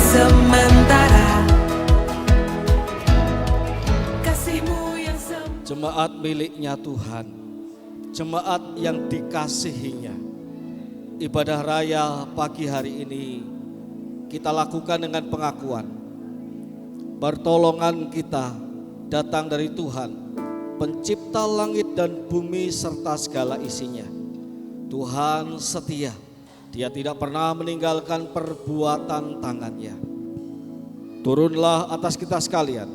sementara, kasih-Mu yang sementara. Jemaat miliknya Tuhan, jemaat yang dikasihinya. Ibadah raya pagi hari ini kita lakukan dengan pengakuan pertolongan kita datang dari Tuhan, pencipta langit dan bumi serta segala isinya. Tuhan setia, Dia tidak pernah meninggalkan perbuatan tangannya. Turunlah atas kita sekalian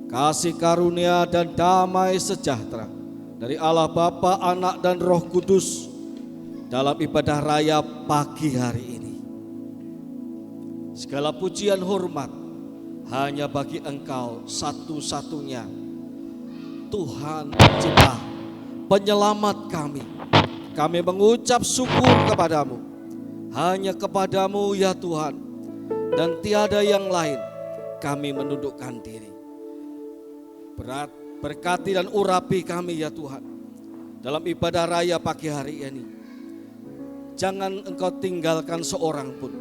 kasih karunia dan damai sejahtera dari Allah Bapa, Anak dan Roh Kudus dalam ibadah raya pagi hari ini. Segala pujian hormat hanya bagi Engkau satu-satunya, Tuhan Pencipta, Penyelamat kami. Kami mengucap syukur kepadamu, hanya kepadamu ya Tuhan, dan tiada yang lain. Kami menundukkan diri. Berkati dan urapi kami ya Tuhan dalam ibadah raya pagi hari ini. Jangan Engkau tinggalkan seorang pun,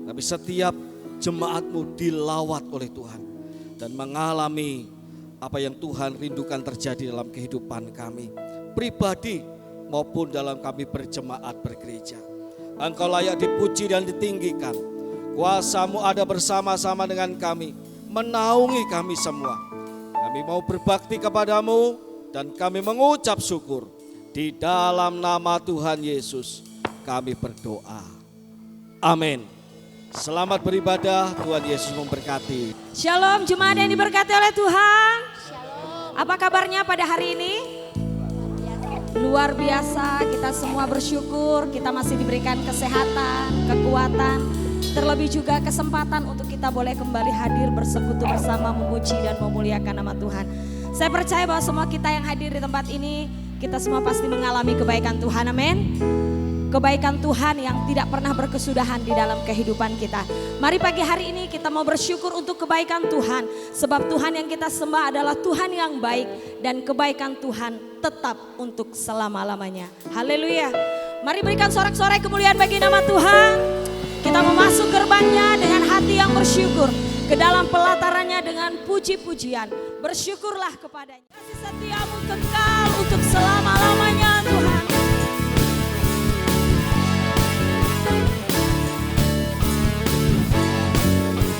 tapi setiap jemaat-Mu dilawat oleh Tuhan dan mengalami apa yang Tuhan rindukan terjadi dalam kehidupan kami pribadi maupun dalam kami berjemaat bergereja. Engkau layak dipuji dan ditinggikan. Kuasa-Mu ada bersama-sama dengan kami, menaungi kami semua. Kami mau berbakti kepadamu dan kami mengucap syukur. Di dalam nama Tuhan Yesus kami berdoa. Amin. Selamat beribadah, Tuhan Yesus memberkati. Shalom jemaat yang diberkati oleh Tuhan. Apa kabarnya pada hari ini? Luar biasa, kita semua bersyukur kita masih diberikan kesehatan, kekuatan, terlebih juga kesempatan untuk kita boleh kembali hadir bersekutu bersama memuji dan memuliakan nama Tuhan. Saya percaya bahwa semua kita yang hadir di tempat ini, kita semua pasti mengalami kebaikan Tuhan, amin. Kebaikan Tuhan yang tidak pernah berkesudahan di dalam kehidupan kita. Mari pagi hari ini kita mau bersyukur untuk kebaikan Tuhan. Sebab Tuhan yang kita sembah adalah Tuhan yang baik. Dan kebaikan Tuhan tetap untuk selama-lamanya. Haleluya. Mari berikan sorak-sorai kemuliaan bagi nama Tuhan. Kita memasuk gerbangnya dengan hati yang bersyukur. Ke dalam pelatarannya dengan puji-pujian. Bersyukurlah kepadanya. Kasih setiamu kekal untuk selama-lamanya Tuhan.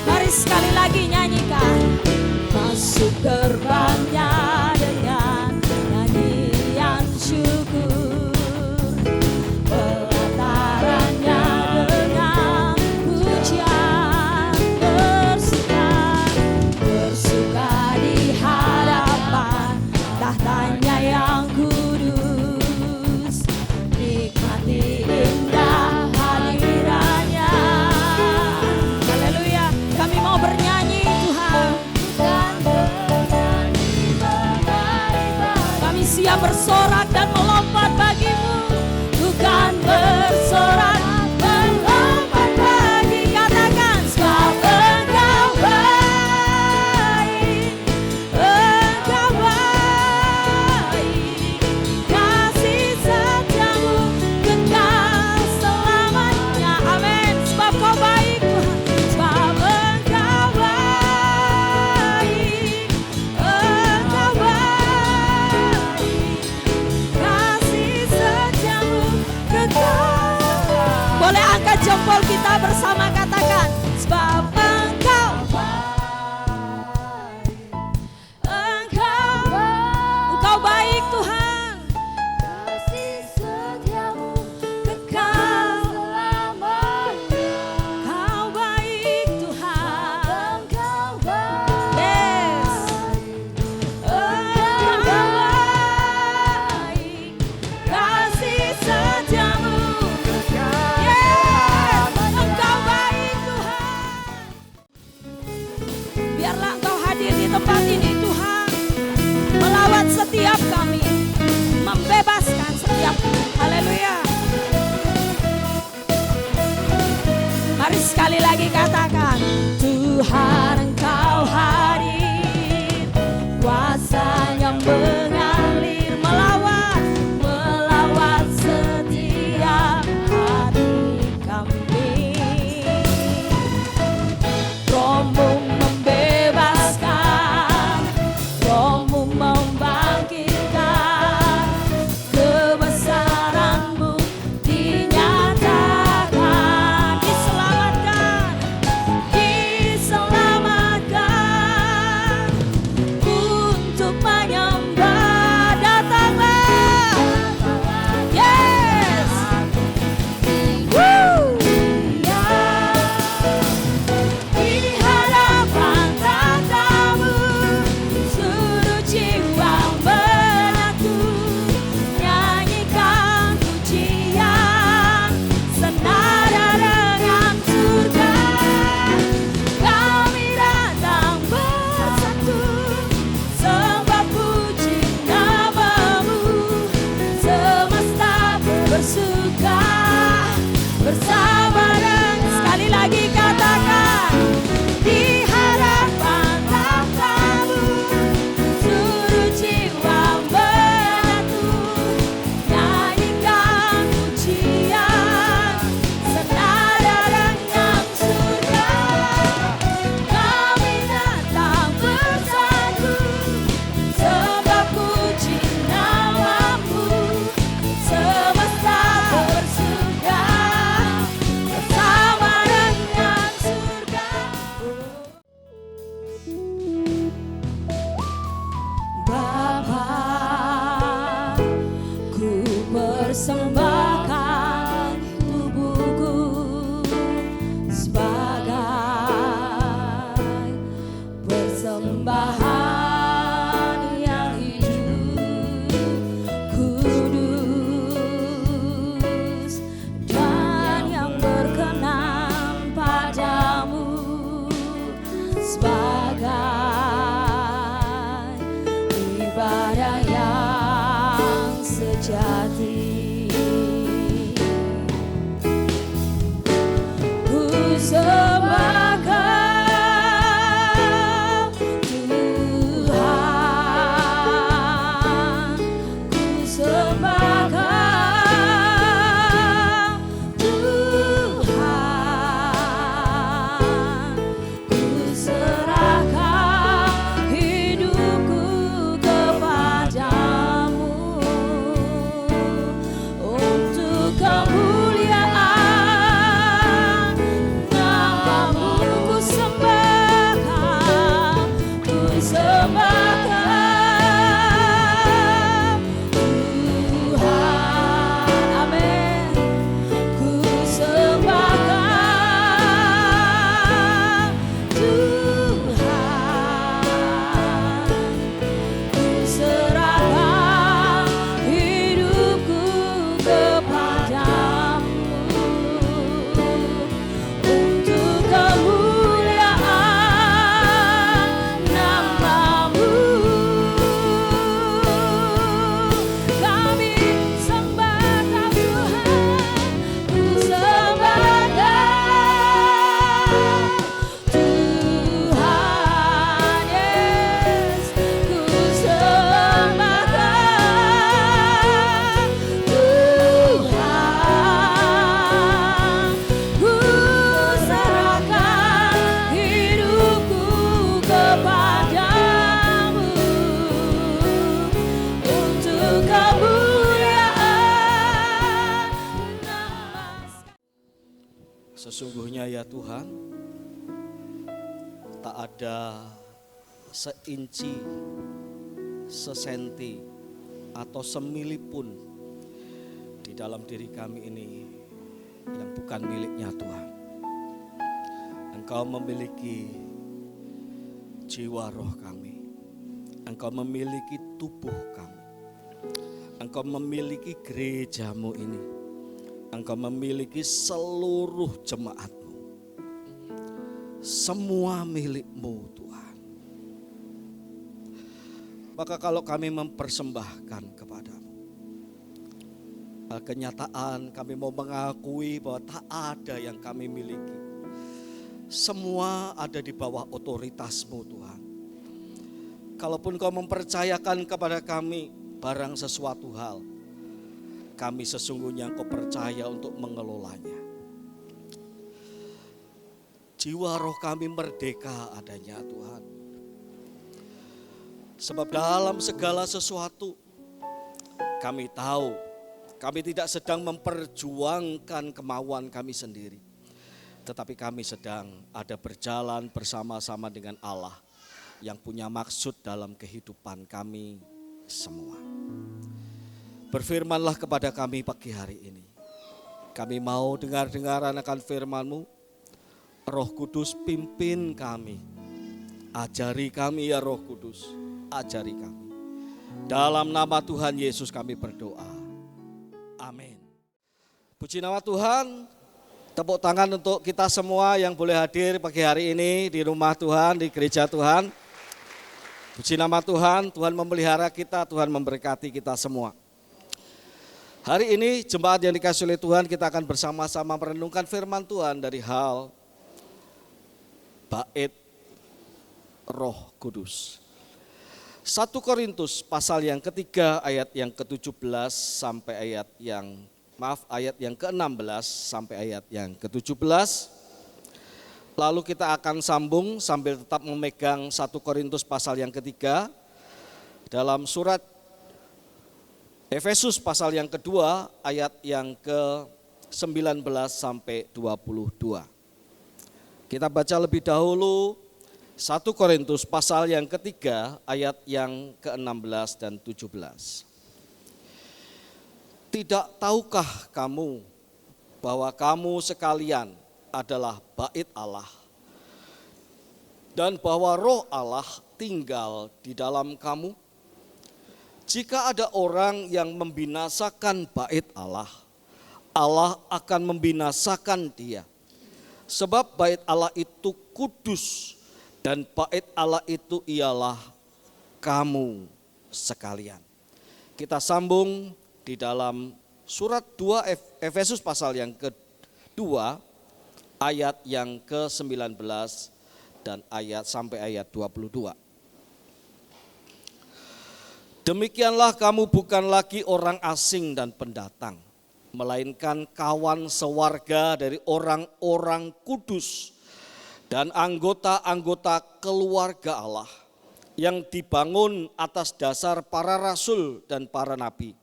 Mari sekali lagi nyanyikan. Masuk gerbangnya dengan nyanyian syukur, pelatarannya dengan pujian, bersuka di hadapan tahtanya yang kudus, nikmati indah hadirannya. Haleluya, kami mau bernyanyi Tuhan. Kami siap bersorak dan melompat bagimu. Bukan bersorak, melompat bagi. Katakan sebab Engkau baik, Engkau baik. Kasih setiamu kekal selamanya. Amin. Sebab Kau baik Tuhan. Sebab Engkau baik, Engkau baik. Kasih setiamu kekal. Boleh angkat jempol kita bersama katakan. Sebab Engkau baik, Engkau baik Tuhan. Kasih setiamu kekal selamanya. Kau baik Tuhan. Engkau baik. Yes. Engkau baik. Kasih setiamu kekal. Yes. Engkau baik Tuhan. Biarlah Engkau hadir di tempat ini Tuhan. Melawat setiap kami. Membebaskan setiap. Haleluya. Mari sekali lagi katakan. Tuhan Engkau hadir. Kuasa-Nya mengalir melawat setiap hati kami. Tak ada seinci, sesenti, atau semili pun di dalam diri kami ini yang bukan miliknya Tuhan. Engkau memiliki jiwa roh kami. Engkau memiliki tubuh kami. Engkau memiliki gerejamu ini. Engkau memiliki seluruh jemaatmu. Semua milikmu Tuhan. Maka kalau kami mempersembahkan kepadamu, kenyataan kami mau mengakui bahwa tak ada yang kami miliki. Semua ada di bawah otoritasmu Tuhan. Kalaupun kau mempercayakan kepada kami barang sesuatu hal, kami sesungguhnya kau percaya untuk mengelolanya. Jiwa roh kami merdeka adanya Tuhan. Sebab dalam segala sesuatu kami tahu kami tidak sedang memperjuangkan kemauan kami sendiri. Tetapi kami sedang ada berjalan bersama-sama dengan Allah yang punya maksud dalam kehidupan kami semua. Berfirmanlah kepada kami pagi hari ini. Kami mau dengar-dengaran akan firman-Mu. Roh Kudus pimpin kami. Ajari kami ya Roh Kudus, ajari kami. Dalam nama Tuhan Yesus kami berdoa. Amin. Puji nama Tuhan. Tepuk tangan untuk kita semua yang boleh hadir pagi hari ini di rumah Tuhan, di gereja Tuhan. Puji nama Tuhan, Tuhan memelihara kita, Tuhan memberkati kita semua. Hari ini jemaat yang dikasihi oleh Tuhan, kita akan bersama-sama merenungkan firman Tuhan dari hal bait Roh Kudus. 1 Korintus pasal yang ketiga ayat yang ke-17 sampai ayat yang ke-16 sampai ayat yang ke-17. Lalu kita akan sambung sambil tetap memegang 1 Korintus pasal yang ketiga dalam surat Efesus pasal yang kedua ayat yang ke-19 sampai 22. Kita baca lebih dahulu 1 Korintus pasal yang ketiga ayat yang ke-16 dan 17. Tidak tahukah kamu bahwa kamu sekalian adalah bait Allah dan bahwa roh Allah tinggal di dalam kamu? Jika ada orang yang membinasakan bait Allah, Allah akan membinasakan dia. Sebab bait Allah itu kudus dan bait Allah itu ialah kamu sekalian. Kita sambung di dalam surat 2 Efesus pasal yang kedua ayat yang ke-19 dan sampai ayat 22. Demikianlah kamu bukan lagi orang asing dan pendatang, melainkan kawan sewarga dari orang-orang kudus dan anggota-anggota keluarga Allah yang dibangun atas dasar para rasul dan para nabi.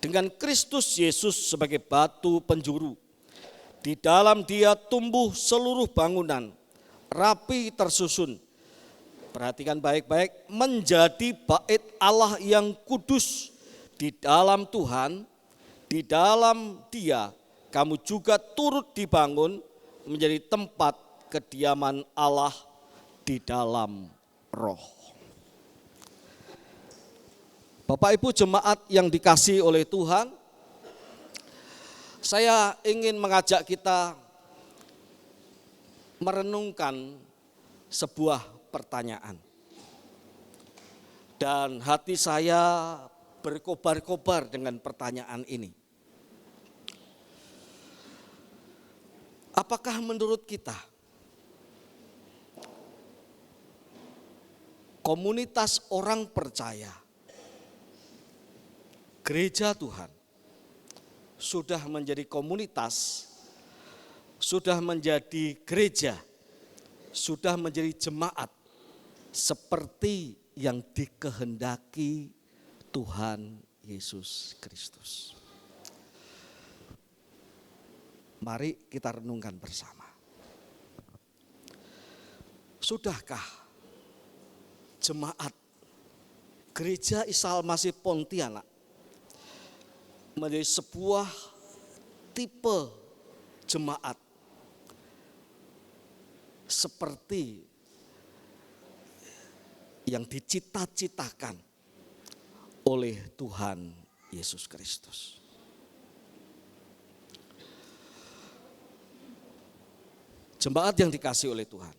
Dengan Kristus Yesus sebagai batu penjuru. Di dalam Dia tumbuh seluruh bangunan, rapi tersusun. Perhatikan baik-baik, menjadi bait Allah yang kudus di dalam Tuhan. Di dalam Dia kamu juga turut dibangun menjadi tempat kediaman Allah di dalam Roh. Bapak Ibu jemaat yang dikasihi oleh Tuhan, saya ingin mengajak kita merenungkan sebuah pertanyaan. Dan hati saya berkobar-kobar dengan pertanyaan ini. Apakah menurut kita komunitas orang percaya, gereja Tuhan sudah menjadi komunitas, sudah menjadi gereja, sudah menjadi jemaat seperti yang dikehendaki Tuhan Yesus Kristus? Mari kita renungkan bersama. Sudahkah jemaat Gereja Isa Al-Masih Pontianak menjadi sebuah tipe jemaat seperti yang dicita-citakan oleh Tuhan Yesus Kristus? Jemaat yang dikasihi oleh Tuhan,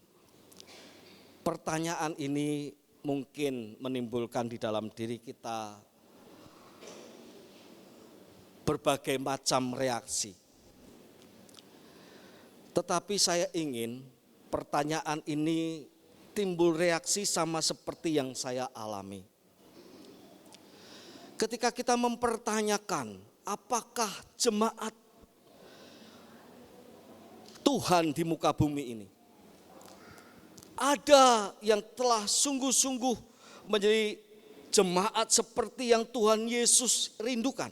pertanyaan ini mungkin menimbulkan di dalam diri kita berbagai macam reaksi. Tetapi saya ingin pertanyaan ini timbul reaksi sama seperti yang saya alami. Ketika kita mempertanyakan apakah jemaat Tuhan di muka bumi ini, ada yang telah sungguh-sungguh menjadi jemaat seperti yang Tuhan Yesus rindukan.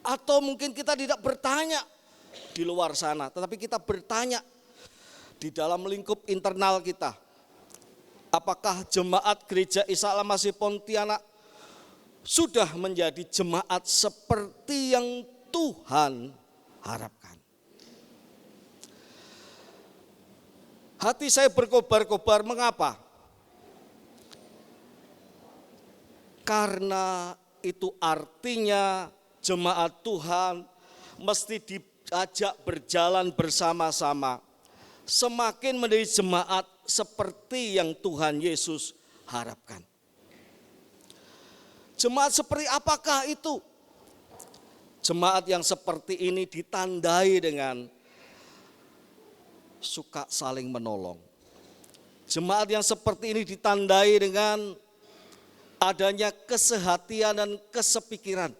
Atau mungkin kita tidak bertanya di luar sana, tetapi kita bertanya di dalam lingkup internal kita. Apakah jemaat Gereja Isa Al-Masih Pontianak sudah menjadi jemaat seperti yang Tuhan harapkan? Hati saya berkobar-kobar, mengapa? Karena itu artinya jemaat Tuhan mesti diajak berjalan bersama-sama, semakin menjadi jemaat seperti yang Tuhan Yesus harapkan. Jemaat seperti apakah itu? Jemaat yang seperti ini ditandai dengan suka saling menolong. Jemaat yang seperti ini ditandai dengan adanya kesehatian dan kesepikiran.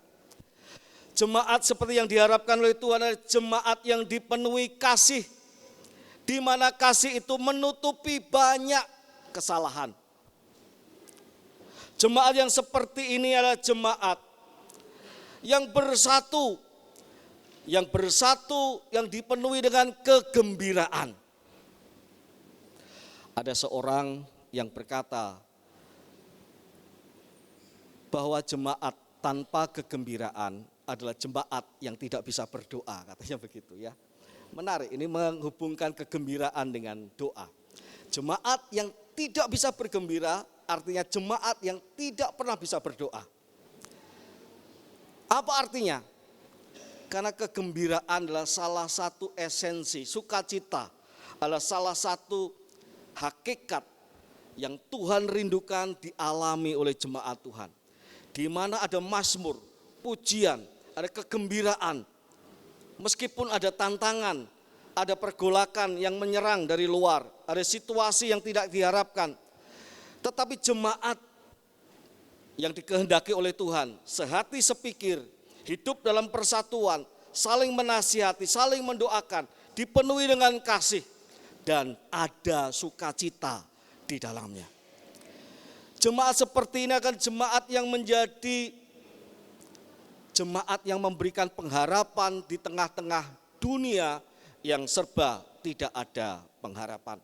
Jemaat seperti yang diharapkan oleh Tuhan adalah jemaat yang dipenuhi kasih, di mana kasih itu menutupi banyak kesalahan. Jemaat yang seperti ini adalah jemaat yang bersatu, yang dipenuhi dengan kegembiraan. Ada seorang yang berkata bahwa jemaat tanpa kegembiraan adalah jemaat yang tidak bisa berdoa, katanya begitu ya. Menarik, ini menghubungkan kegembiraan dengan doa. Jemaat yang tidak bisa bergembira artinya jemaat yang tidak pernah bisa berdoa. Apa artinya? Karena kegembiraan adalah salah satu esensi, sukacita adalah salah satu hakikat yang Tuhan rindukan dialami oleh jemaat Tuhan. Di mana ada mazmur, pujian, ada kegembiraan. Meskipun ada tantangan, ada pergolakan yang menyerang dari luar, ada situasi yang tidak diharapkan. Tetapi jemaat yang dikehendaki oleh Tuhan, sehati sepikir, hidup dalam persatuan, saling menasihati, saling mendoakan, dipenuhi dengan kasih, dan ada sukacita di dalamnya. Jemaat seperti ini akan jemaat yang menjadi jemaat yang memberikan pengharapan di tengah-tengah dunia yang serba tidak ada pengharapan.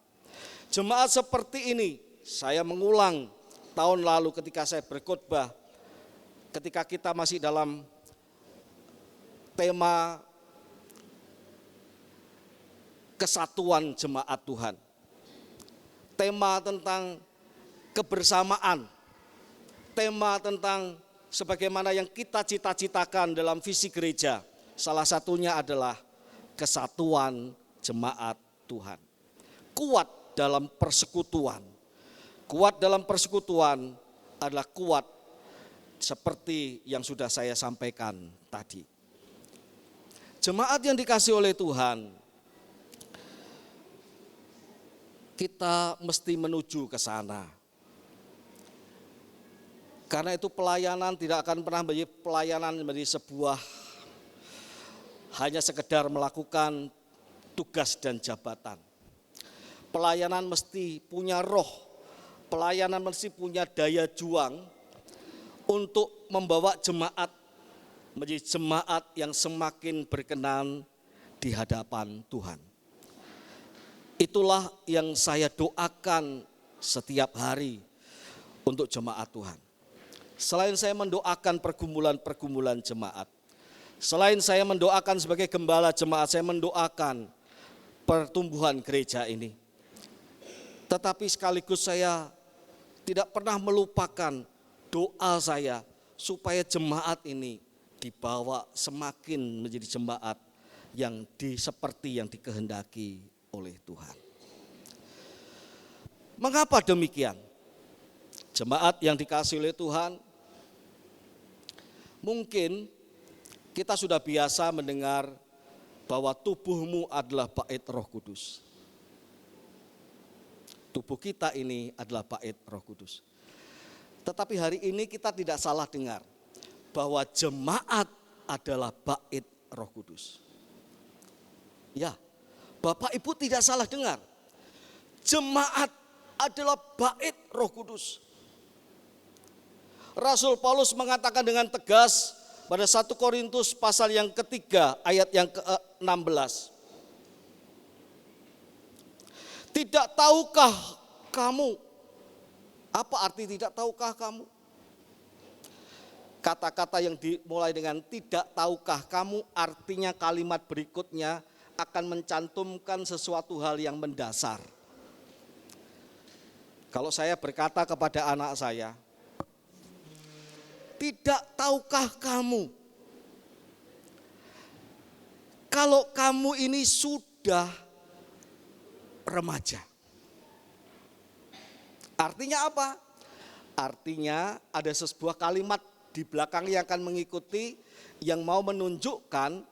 Jemaat seperti ini, saya mengulang tahun lalu ketika saya berkhotbah, ketika kita masih dalam tema kesatuan jemaat Tuhan. Tema tentang kebersamaan, tema tentang sebagaimana yang kita cita-citakan dalam visi gereja, salah satunya adalah kesatuan jemaat Tuhan. Kuat dalam persekutuan. Kuat dalam persekutuan adalah kuat seperti yang sudah saya sampaikan tadi. Jemaat yang dikasihi oleh Tuhan, kita mesti menuju ke sana. Karena itu pelayanan tidak akan pernah menjadi pelayanan menjadi sebuah hanya sekedar melakukan tugas dan jabatan. Pelayanan mesti punya roh, pelayanan mesti punya daya juang untuk membawa jemaat menjadi jemaat yang semakin berkenan di hadapan Tuhan. Itulah yang saya doakan setiap hari untuk jemaat Tuhan. Selain saya mendoakan pergumulan-pergumulan jemaat, selain saya mendoakan sebagai gembala jemaat, saya mendoakan pertumbuhan gereja ini. Tetapi sekaligus saya tidak pernah melupakan doa saya supaya jemaat ini dibawa semakin menjadi jemaat yang seperti yang dikehendaki oleh Tuhan. Mengapa demikian? Jemaat yang dikasihi oleh Tuhan, mungkin kita sudah biasa mendengar bahwa tubuhmu adalah bait Roh Kudus. Tubuh kita ini adalah bait Roh Kudus. Tetapi hari ini kita tidak salah dengar bahwa jemaat adalah bait Roh Kudus. Ya, Bapak Ibu tidak salah dengar. Jemaat adalah bait Roh Kudus. Rasul Paulus mengatakan dengan tegas pada 1 Korintus pasal yang ketiga ayat yang ke-16. Tidak tahukah kamu? Apa arti tidak tahukah kamu? Kata-kata yang dimulai dengan tidak tahukah kamu artinya kalimat berikutnya akan mencantumkan sesuatu hal yang mendasar. Kalau saya berkata kepada anak saya, tidak tahukah kamu? Kalau kamu ini sudah remaja. Artinya apa? Artinya ada sebuah kalimat di belakang yang akan mengikuti yang mau menunjukkan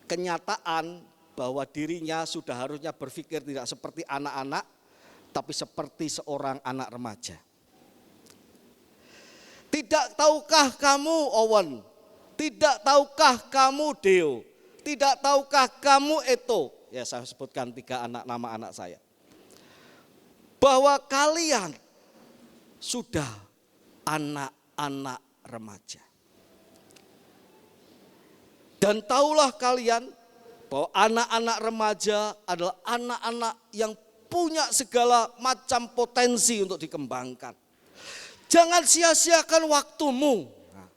kenyataan bahwa dirinya sudah harusnya berpikir tidak seperti anak-anak, tapi seperti seorang anak remaja. Tidak tahukah kamu Owen? Tidak tahukah kamu Deo? Tidak tahukah kamu Eto? Ya, saya sebutkan 3 nama anak saya. Bahwa kalian sudah anak-anak remaja. Dan tahulah kalian bahwa anak-anak remaja adalah anak-anak yang punya segala macam potensi untuk dikembangkan. Jangan sia-siakan waktumu. Nah,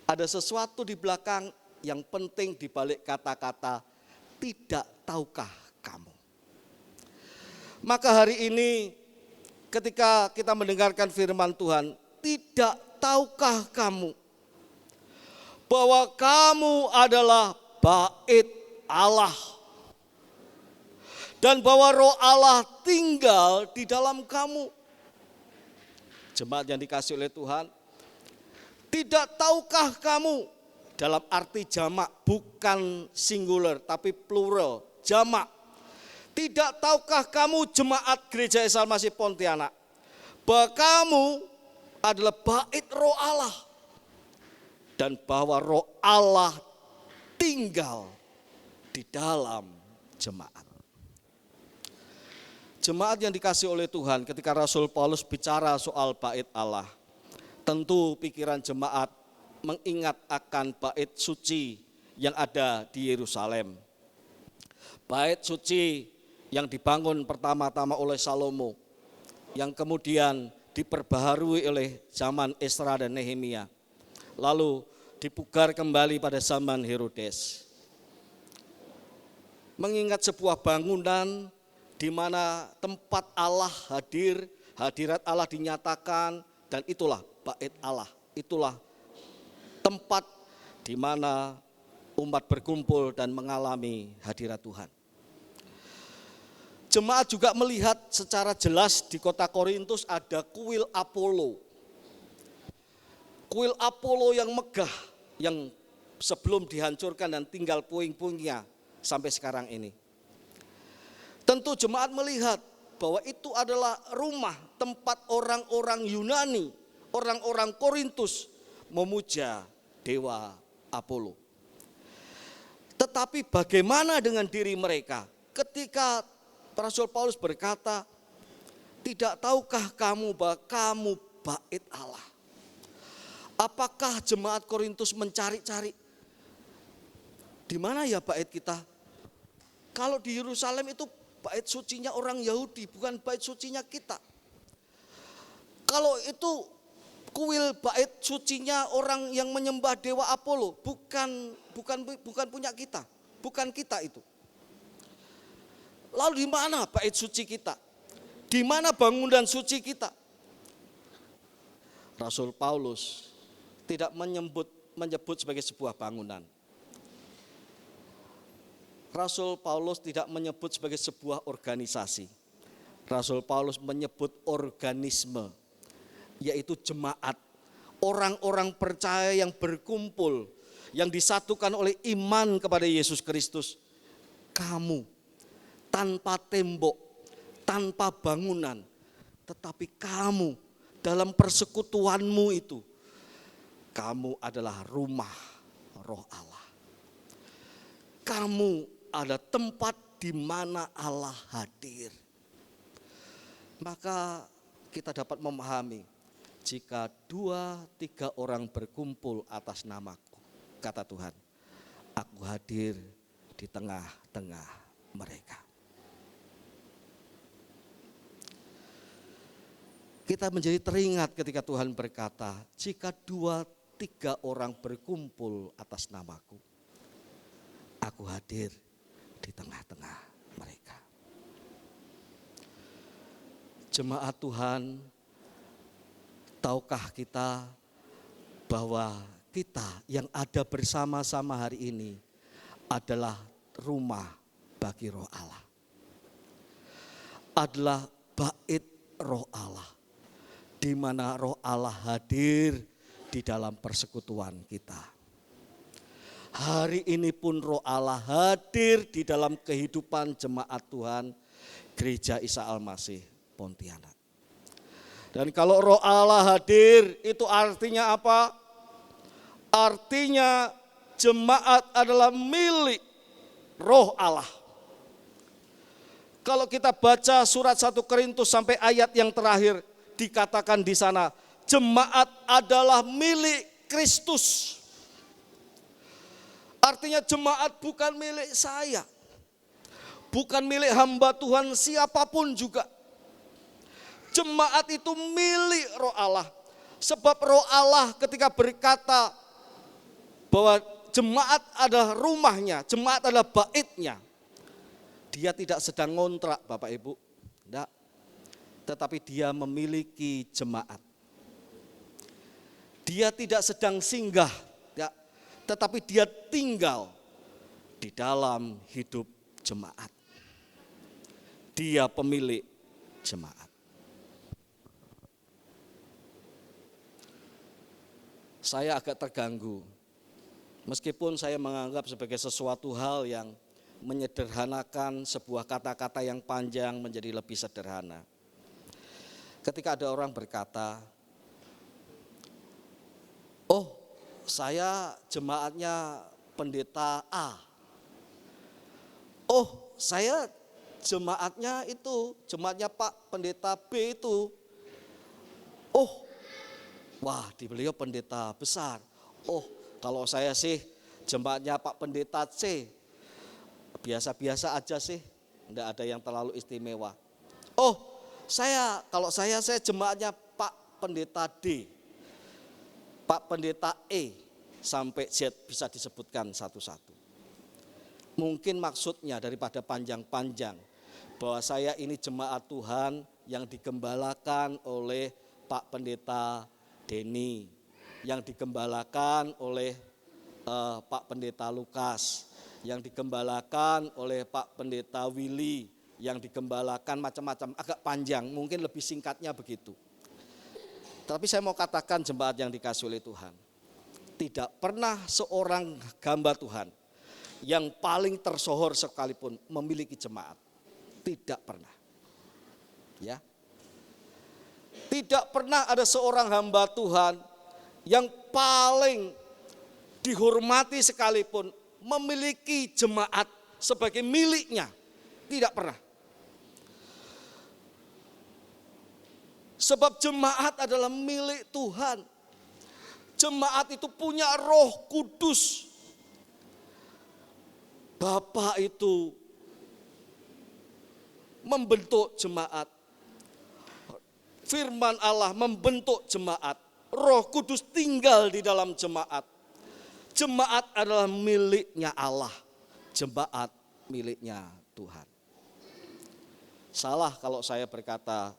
ada sesuatu di belakang yang penting di balik kata-kata tidak tahukah kamu. Maka hari ini ketika kita mendengarkan firman Tuhan, tidak tahukah kamu bahwa kamu adalah bait Allah dan bahwa Roh Allah tinggal di dalam kamu. Jemaat yang dikasihi oleh Tuhan, tidak tahukah kamu dalam arti jamak, bukan singular tapi plural, jamak. Tidak tahukah kamu jemaat Gereja Isa Masih Pontianak bahwa kamu adalah bait Roh Allah dan bahwa Roh Allah tinggal di dalam jemaat. Jemaat yang dikasihi oleh Tuhan, ketika Rasul Paulus bicara soal bait Allah, tentu pikiran jemaat mengingat akan bait suci yang ada di Yerusalem. Bait suci yang dibangun pertama-tama oleh Salomo, yang kemudian diperbaharui oleh zaman Esra dan Nehemia, lalu dipugar kembali pada zaman Herodes. Mengingat sebuah bangunan di mana tempat Allah hadir, hadirat Allah dinyatakan, dan itulah bait Allah, itulah tempat di mana umat berkumpul dan mengalami hadirat Tuhan. Jemaat juga melihat secara jelas di kota Korintus ada kuil Apollo. Kuil Apollo yang megah, yang sebelum dihancurkan dan tinggal puing-puingnya sampai sekarang ini. Tentu jemaat melihat bahwa itu adalah rumah tempat orang-orang Yunani, orang-orang Korintus memuja dewa Apollo. Tetapi bagaimana dengan diri mereka ketika Rasul Paulus berkata, tidak tahukah kamu bahwa kamu bait Allah? Apakah jemaat Korintus mencari-cari di mana ya bait kita? Kalau di Yerusalem itu bait sucinya orang Yahudi, bukan bait sucinya kita. Kalau itu kuil bait sucinya orang yang menyembah dewa Apollo, bukan punya kita, bukan kita itu. Lalu di mana bait suci kita? Di mana bangunan suci kita? Rasul Paulus tidak menyebut sebagai sebuah bangunan. Rasul Paulus tidak menyebut sebagai sebuah organisasi. Rasul Paulus menyebut organisme, yaitu jemaat. Orang-orang percaya yang berkumpul, yang disatukan oleh iman kepada Yesus Kristus. Kamu tanpa tembok, tanpa bangunan, tetapi kamu dalam persekutuanmu itu, kamu adalah rumah Roh Allah. Kamu ada tempat di mana Allah hadir. Maka kita dapat memahami, jika 2-3 orang berkumpul atas namaku, kata Tuhan, aku hadir di tengah-tengah mereka. Kita menjadi teringat ketika Tuhan berkata, jika 2-3 orang berkumpul atas namaku, aku hadir di tengah-tengah mereka. Jemaat Tuhan, tahukah kita bahwa kita yang ada bersama-sama hari ini adalah rumah bagi Roh Allah. Adalah bait Roh Allah, di mana Roh Allah hadir di dalam persekutuan kita. Hari ini pun Roh Allah hadir di dalam kehidupan jemaat Tuhan Gereja Isa Al-Masih Pontianak. Dan kalau Roh Allah hadir, itu artinya apa? Artinya jemaat adalah milik Roh Allah. Kalau kita baca surat 1 Korintus sampai ayat yang terakhir, dikatakan di sana, jemaat adalah milik Kristus. Artinya jemaat bukan milik saya, bukan milik hamba Tuhan siapapun juga. Jemaat itu milik Roh Allah. Sebab Roh Allah ketika berkata bahwa jemaat adalah rumahnya, jemaat adalah baitnya, dia tidak sedang ngontrak Bapak Ibu, tidak. Tetapi dia memiliki jemaat. Dia tidak sedang singgah, ya, tetapi dia tinggal di dalam hidup jemaat. Dia pemilik jemaat. Saya agak terganggu, meskipun saya menganggap sebagai sesuatu hal yang menyederhanakan sebuah kata-kata yang panjang menjadi lebih sederhana. Ketika ada orang berkata, oh, saya jemaatnya pendeta A. Oh, saya jemaatnya itu, jemaatnya Pak Pendeta B itu. Oh, wah, di beliau pendeta besar. Oh, kalau saya sih jemaatnya Pak Pendeta C. Biasa-biasa aja sih, enggak ada yang terlalu istimewa. Oh, kalau saya jemaatnya Pak Pendeta D. Pak Pendeta E sampai Z bisa disebutkan satu-satu. Mungkin maksudnya daripada panjang-panjang bahwa saya ini jemaat Tuhan yang digembalakan oleh Pak Pendeta Denny, yang digembalakan oleh Pak Pendeta Lukas, yang digembalakan oleh Pak Pendeta Willy, yang digembalakan macam-macam, agak panjang, mungkin lebih singkatnya begitu. Tapi saya mau katakan jemaat yang dikasihi oleh Tuhan, tidak pernah seorang hamba Tuhan yang paling tersohor sekalipun memiliki jemaat. Tidak pernah. Ya. Tidak pernah ada seorang hamba Tuhan yang paling dihormati sekalipun memiliki jemaat sebagai miliknya. Tidak pernah. Sebab jemaat adalah milik Tuhan. Jemaat itu punya Roh Kudus. Bapa itu membentuk jemaat. Firman Allah membentuk jemaat. Roh Kudus tinggal di dalam jemaat. Jemaat adalah miliknya Allah. Jemaat miliknya Tuhan. Salah kalau saya berkata,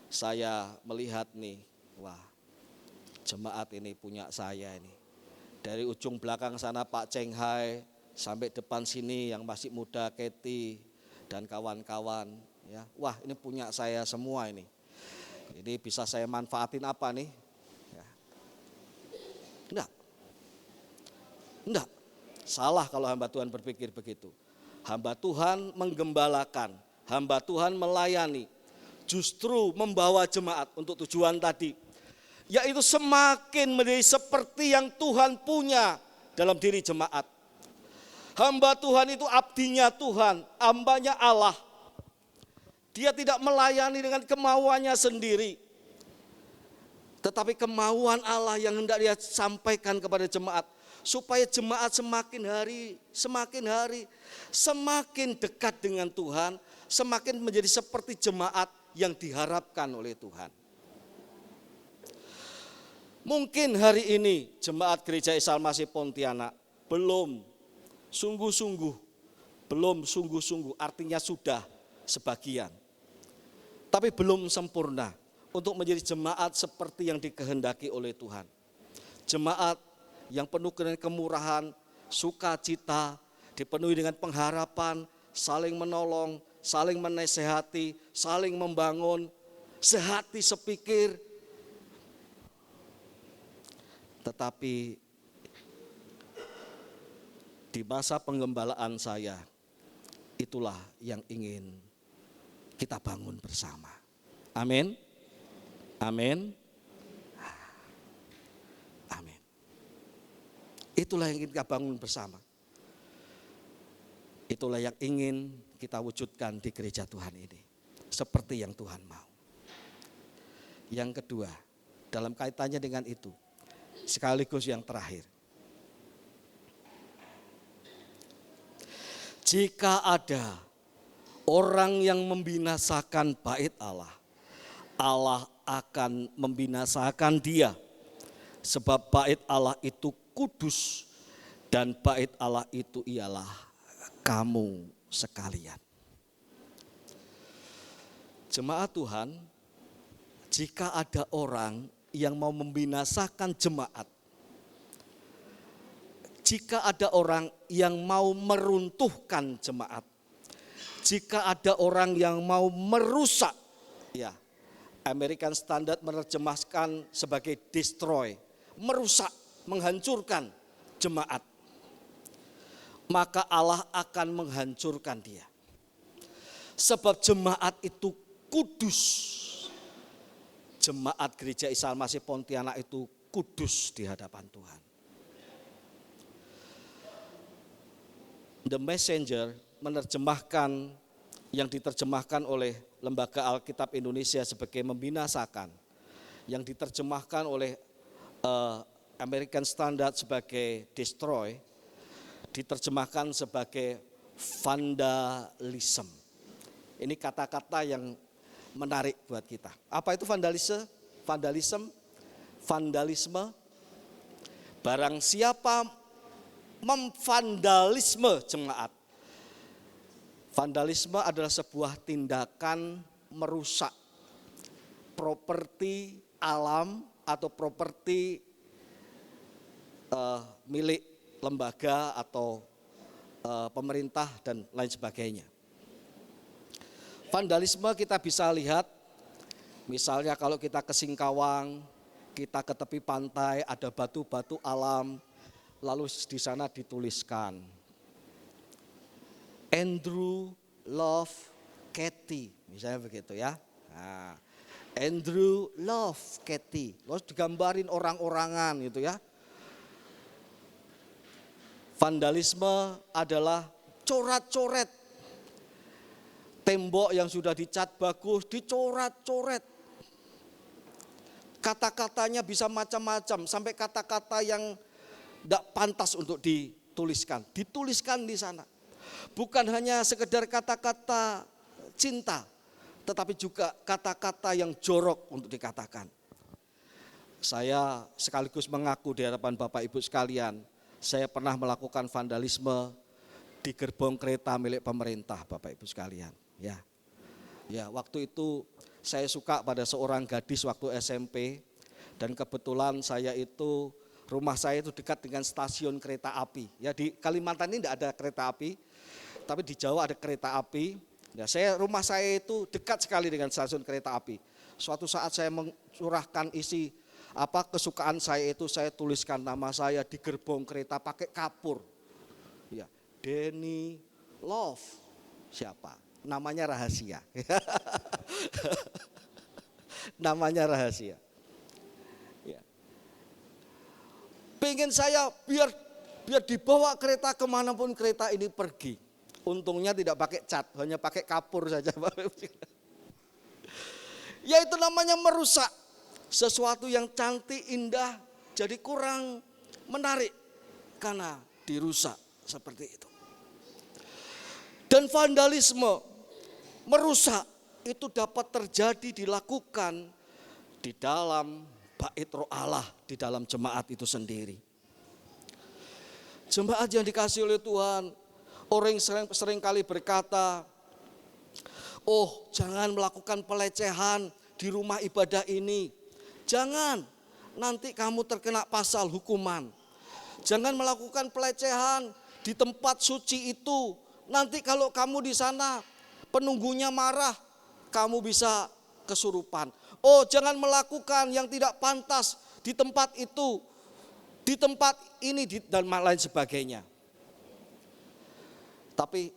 saya melihat nih, wah jemaat ini punya saya ini. Dari ujung belakang sana Pak Cheng Hai, sampai depan sini yang masih muda Kathy dan kawan-kawan. Ya, wah ini punya saya semua ini. Ini bisa saya manfaatin apa nih? Ya. Enggak. Salah kalau hamba Tuhan berpikir begitu. Hamba Tuhan menggembalakan, hamba Tuhan melayani, justru membawa jemaat untuk tujuan tadi, yaitu semakin menjadi seperti yang Tuhan punya dalam diri jemaat. Hamba Tuhan itu abdinya Tuhan, hambanya Allah. Dia tidak melayani dengan kemauannya sendiri, tetapi kemauan Allah yang hendak dia sampaikan kepada jemaat, supaya jemaat semakin hari semakin dekat dengan Tuhan, semakin menjadi seperti jemaat yang diharapkan oleh Tuhan. Mungkin hari ini jemaat Gereja Isa Al-Masih Pontianak belum sungguh-sungguh, artinya sudah sebagian, tapi belum sempurna untuk menjadi jemaat seperti yang dikehendaki oleh Tuhan. Jemaat yang penuh dengan kemurahan, sukacita, dipenuhi dengan pengharapan, saling menolong, saling menasehati, saling membangun, sehati sepikir. Tetapi di masa penggembalaan saya, itulah yang ingin kita bangun bersama. Amin. Amin. Amin. Itulah yang ingin kita bangun bersama. Itulah yang ingin kita wujudkan di gereja Tuhan ini. Seperti yang Tuhan mau. Yang kedua, dalam kaitannya dengan itu, sekaligus yang terakhir. Jika ada orang yang membinasakan bait Allah, Allah akan membinasakan dia. Sebab bait Allah itu kudus dan bait Allah itu ialah kamu sekalian. Jemaat Tuhan, jika ada orang yang mau membinasakan jemaat, jika ada orang yang mau meruntuhkan jemaat, jika ada orang yang mau merusak, ya, American Standard menerjemahkan sebagai destroy, merusak, menghancurkan jemaat, maka Allah akan menghancurkan dia. Sebab jemaat itu kudus. Jemaat Gereja Isa Al-Masih Pontianak itu kudus di hadapan Tuhan. The Messenger menerjemahkan yang diterjemahkan oleh Lembaga Alkitab Indonesia sebagai membinasakan, yang diterjemahkan oleh American Standard sebagai destroy, diterjemahkan sebagai vandalism. Ini kata-kata yang menarik buat kita. Apa itu vandalisme? Vandalisme. Barang siapa memvandalisme jemaat. Vandalisme adalah sebuah tindakan merusak properti alam atau properti milik lembaga atau pemerintah dan lain sebagainya. Vandalisme kita bisa lihat, misalnya kalau kita ke Singkawang, kita ke tepi pantai, ada batu-batu alam, lalu di sana dituliskan, Andrew love Kathy, misalnya begitu ya. Nah, Andrew love Kathy, lalu digambarin orang-orangan gitu ya. Vandalisme adalah coret-coret. Tembok yang sudah dicat bagus, dicoret-coret. Kata-katanya bisa macam-macam, sampai kata-kata yang tidak pantas untuk dituliskan. Dituliskan di sana. Bukan hanya sekedar kata-kata cinta, tetapi juga kata-kata yang jorok untuk dikatakan. Saya sekaligus mengaku di hadapan Bapak Ibu sekalian, saya pernah melakukan vandalisme di gerbong kereta milik pemerintah, Bapak Ibu sekalian. Ya, waktu itu saya suka pada seorang gadis waktu SMP, dan kebetulan rumah saya itu dekat dengan stasiun kereta api. Ya, di Kalimantan ini tidak ada kereta api, tapi di Jawa ada kereta api. Ya, rumah saya itu dekat sekali dengan stasiun kereta api. Suatu saat saya mencurahkan isi kesukaan saya itu, saya tuliskan nama saya di gerbong kereta pakai kapur. Ya, Denny Love. Siapa? Namanya rahasia. Namanya rahasia. Ya. Pengen saya biar dibawa kereta kemanapun kereta ini pergi. Untungnya tidak pakai cat, hanya pakai kapur saja. Ya, itu namanya merusak. Sesuatu yang cantik, indah, jadi kurang menarik karena dirusak seperti itu. Dan vandalisme, merusak, itu dapat terjadi, dilakukan di dalam bait roh Allah, di dalam jemaat itu sendiri. Jemaat yang dikasihi oleh Tuhan, orang sering kali berkata, oh jangan melakukan pelecehan di rumah ibadah ini. Jangan, nanti kamu terkena pasal hukuman. Jangan melakukan pelecehan di tempat suci itu. Nanti kalau kamu di sana penunggunya marah, kamu bisa kesurupan. Oh, jangan melakukan yang tidak pantas di tempat itu, di tempat ini dan lain sebagainya. Tapi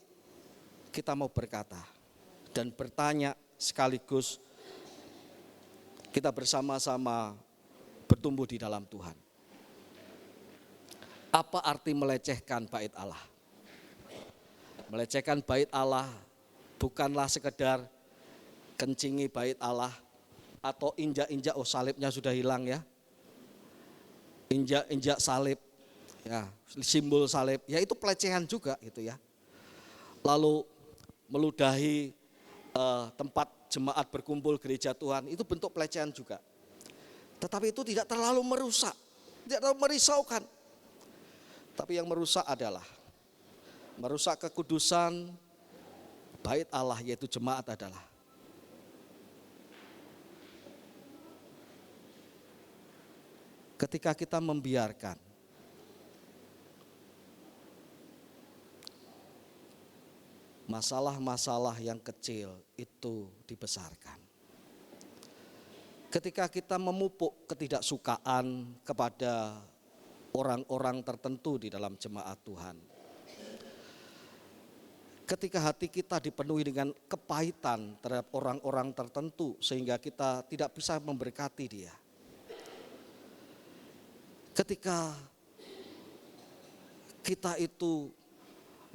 kita mau berkata dan bertanya sekaligus kita bersama-sama bertumbuh di dalam Tuhan. Apa arti melecehkan bait Allah? Melecehkan bait Allah bukanlah sekedar kencingi bait Allah atau injak-injak, oh salibnya sudah hilang ya. Injak-injak salib, ya, simbol salib, ya itu pelecehan juga gitu ya. Lalu meludahi tempat jemaat berkumpul gereja Tuhan, itu bentuk pelecehan juga. Tetapi itu tidak terlalu merusak, tidak terlalu merisaukan. Tapi yang merusak adalah merusak kekudusan bait Allah, yaitu jemaat adalah ketika kita membiarkan masalah-masalah yang kecil itu dibesarkan. Ketika kita memupuk ketidaksukaan kepada orang-orang tertentu di dalam jemaat Tuhan. Ketika hati kita dipenuhi dengan kepahitan terhadap orang-orang tertentu sehingga kita tidak bisa memberkati dia. Ketika kita itu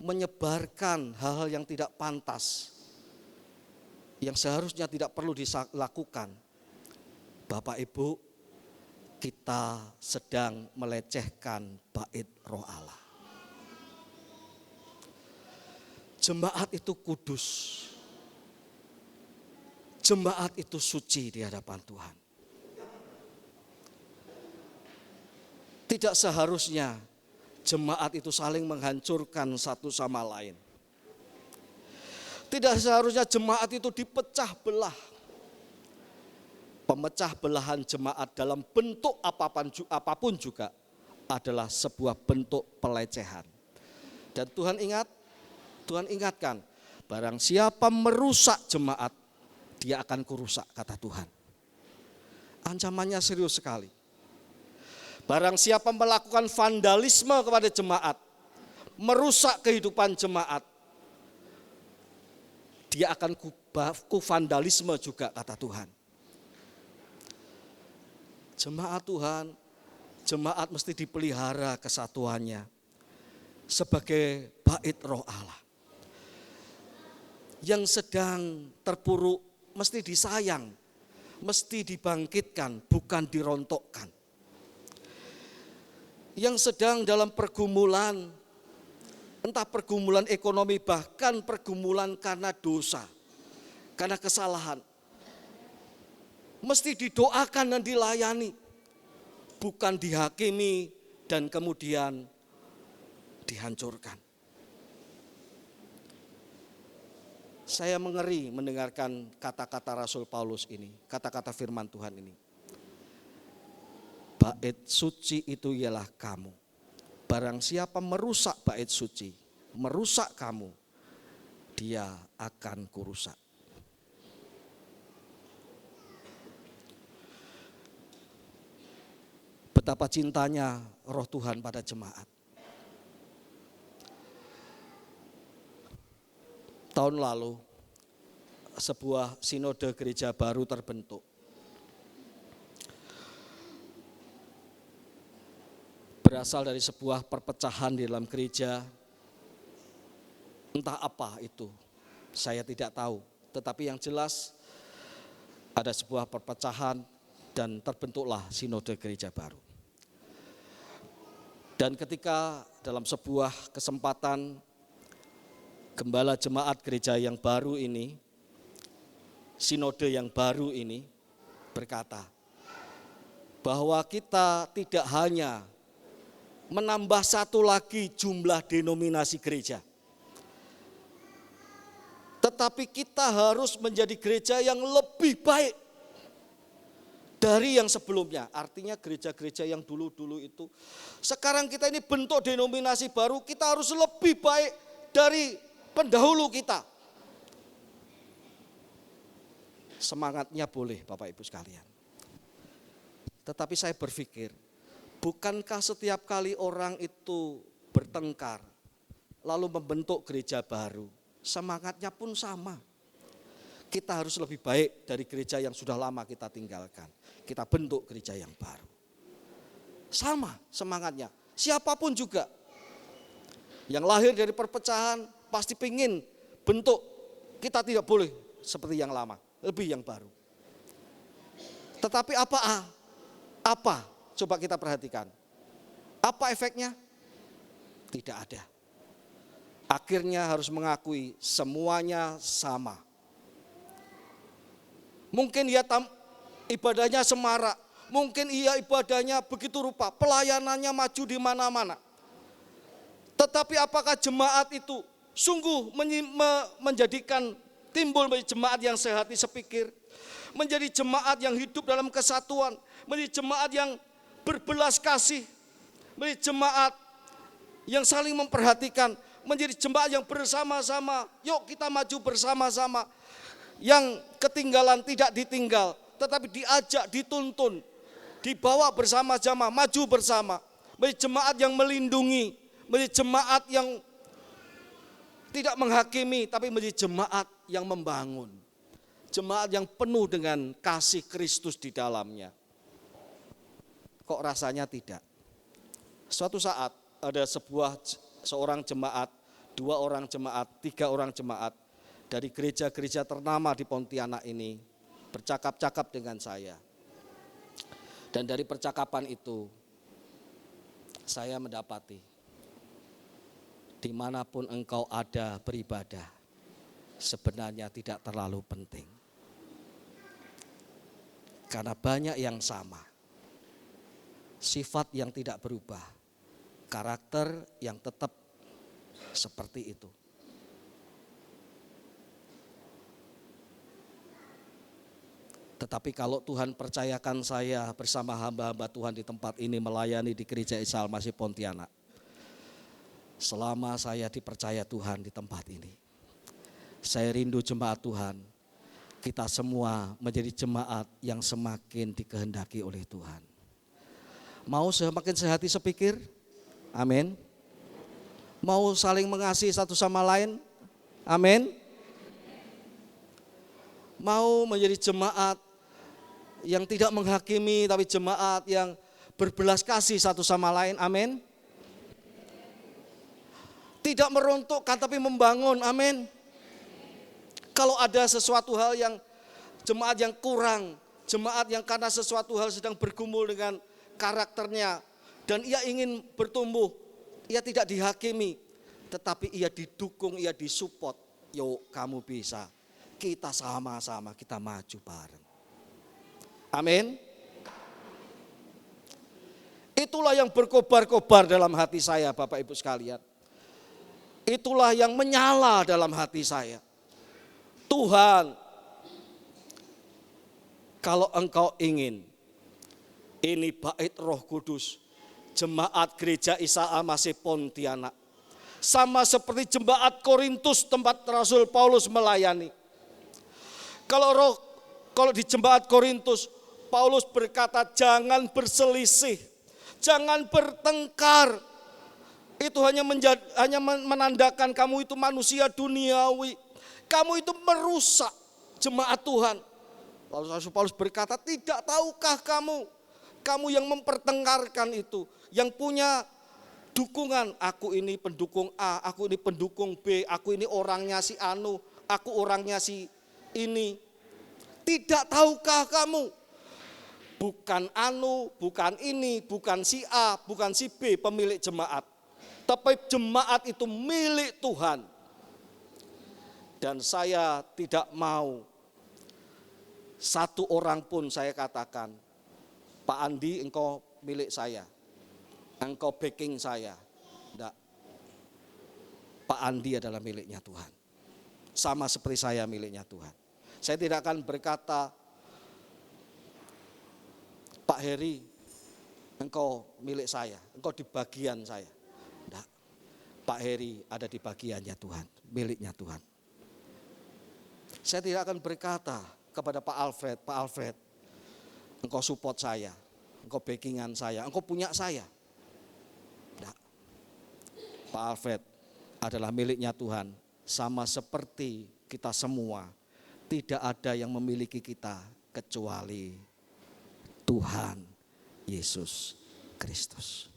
menyebarkan hal-hal yang tidak pantas, yang seharusnya tidak perlu dilakukan, Bapak Ibu, kita sedang melecehkan bait roh Allah. Jemaat itu kudus, jemaat itu suci di hadapan Tuhan. Tidak seharusnya jemaat itu saling menghancurkan satu sama lain. Tidak seharusnya jemaat itu dipecah belah. Pemecah belahan jemaat dalam bentuk apapun juga adalah sebuah bentuk pelecehan. Dan Tuhan ingatkan, barang siapa merusak jemaat, dia akan kurusak, kata Tuhan. Ancamannya serius sekali. Barang siapa melakukan vandalisme kepada jemaat, merusak kehidupan jemaat, dia akan vandalisme juga, kata Tuhan. Jemaat Tuhan, jemaat mesti dipelihara kesatuannya sebagai bait roh Allah. Yang sedang terpuruk mesti disayang, mesti dibangkitkan, bukan dirontokkan. Yang sedang dalam pergumulan, entah pergumulan ekonomi, bahkan pergumulan karena dosa, karena kesalahan. Mesti didoakan dan dilayani, bukan dihakimi dan kemudian dihancurkan. Saya mengeri mendengarkan kata-kata Rasul Paulus ini, kata-kata firman Tuhan ini. Bait suci itu ialah kamu. Barang siapa merusak bait suci, merusak kamu, dia akan kurusak. Betapa cintanya Roh Tuhan pada jemaat. Tahun lalu sebuah sinode gereja baru terbentuk. Berasal dari sebuah perpecahan di dalam gereja. Entah apa itu, saya tidak tahu. Tetapi yang jelas ada sebuah perpecahan dan terbentuklah sinode gereja baru. Dan ketika dalam sebuah kesempatan gembala jemaat gereja yang baru ini, sinode yang baru ini berkata bahwa kita tidak hanya menambah satu lagi jumlah denominasi gereja, tetapi kita harus menjadi gereja yang lebih baik dari yang sebelumnya. Artinya gereja-gereja yang dulu-dulu itu, sekarang kita ini bentuk denominasi baru, kita harus lebih baik dari pendahulu kita. Semangatnya boleh Bapak Ibu sekalian. Tetapi saya berpikir, bukankah setiap kali orang itu bertengkar, lalu membentuk gereja baru, semangatnya pun sama. Kita harus lebih baik dari gereja yang sudah lama kita tinggalkan. Kita bentuk gereja yang baru. Sama semangatnya. Siapapun juga yang lahir dari perpecahan pasti pingin bentuk. Kita tidak boleh seperti yang lama, lebih yang baru. Tetapi apa? Coba kita perhatikan. Apa efeknya? Tidak ada. Akhirnya harus mengakui semuanya sama. Mungkin ia ibadahnya semarak, mungkin ia ibadahnya begitu rupa, pelayanannya maju di mana-mana. Tetapi apakah jemaat itu sungguh menjadikan timbul menjadi jemaat yang sehati sepikir, menjadi jemaat yang hidup dalam kesatuan, menjadi jemaat yang berbelas kasih, menjadi jemaat yang saling memperhatikan, menjadi jemaat yang bersama-sama, yuk kita maju bersama-sama. Yang ketinggalan tidak ditinggal, tetapi diajak, dituntun, dibawa bersama-sama, maju bersama. Menjadi jemaat yang melindungi, menjadi jemaat yang tidak menghakimi, tapi menjadi jemaat yang membangun. Jemaat yang penuh dengan kasih Kristus di dalamnya. Kok rasanya tidak? Suatu saat ada seorang jemaat, 2 orang jemaat, 3 orang jemaat dari gereja-gereja ternama di Pontianak ini bercakap-cakap dengan saya. Dan dari percakapan itu saya mendapati dimanapun engkau ada beribadah sebenarnya tidak terlalu penting. Karena banyak yang sama, sifat yang tidak berubah, karakter yang tetap seperti itu. Tetapi kalau Tuhan percayakan saya bersama hamba-hamba Tuhan di tempat ini melayani di Gereja Isa Al-Masih Pontianak. Selama saya dipercaya Tuhan di tempat ini, saya rindu jemaat Tuhan, kita semua menjadi jemaat yang semakin dikehendaki oleh Tuhan. Mau semakin sehati sepikir? Amin. Mau saling mengasihi satu sama lain? Amin. Mau menjadi jemaat yang tidak menghakimi, tapi jemaat yang berbelas kasih satu sama lain, amin. Tidak meruntukkan tapi membangun, amin. Kalau ada sesuatu hal yang jemaat yang kurang, jemaat yang karena sesuatu hal sedang bergumul dengan karakternya, dan ia ingin bertumbuh, ia tidak dihakimi, tetapi ia didukung, ia disupport, yuk kamu bisa. kita sama-sama kita maju bareng. Amin. Itulah yang berkobar-kobar dalam hati saya, Bapak Ibu sekalian. Itulah yang menyala dalam hati saya. Tuhan, kalau Engkau ingin ini bait Roh Kudus, jemaat gereja Isa Al-Masih Pontianak, sama seperti jemaat Korintus tempat Rasul Paulus melayani. Kalau di jemaat Korintus, Paulus berkata jangan berselisih, jangan bertengkar. Itu hanya menandakan kamu itu manusia duniawi. Kamu itu merusak jemaat Tuhan. Lalu Rasul Paulus berkata, tidak tahukah kamu yang mempertengkarkan itu, yang punya dukungan, aku ini pendukung A, aku ini pendukung B, aku ini orangnya si Anu, aku orangnya si ini. Tidak tahukah kamu? Bukan Anu, bukan ini, bukan si A, bukan si B pemilik jemaat. Tapi jemaat itu milik Tuhan. Dan saya tidak mau satu orang pun saya katakan, Pak Andi engkau milik saya, engkau backing saya. Tidak. Pak Andi adalah miliknya Tuhan. Sama seperti saya miliknya Tuhan. Saya tidak akan berkata, Pak Heri, engkau milik saya, engkau di bagian saya. Tidak. Pak Heri ada di bagiannya Tuhan, miliknya Tuhan. Saya tidak akan berkata kepada Pak Alfred, engkau support saya, engkau backingan saya, engkau punya saya. Tidak. Pak Alfred adalah miliknya Tuhan, sama seperti kita semua. Tidak ada yang memiliki kita kecuali Tuhan Yesus Kristus.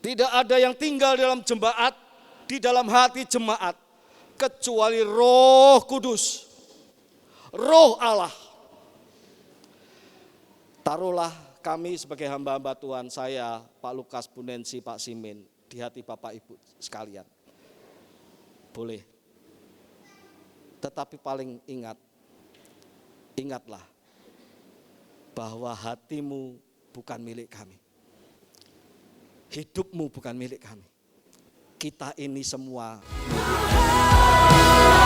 Tidak ada yang tinggal dalam jemaat, di dalam hati jemaat, kecuali Roh Kudus, Roh Allah. Taruhlah kami sebagai hamba-hamba Tuhan, saya, Pak Lukas, Bu Nensi, Pak Simin, di hati Bapak Ibu sekalian. Boleh. Tetapi paling ingatlah bahwa hatimu bukan milik kami. Hidupmu bukan milik kami. Kita ini semua milik Tuhan.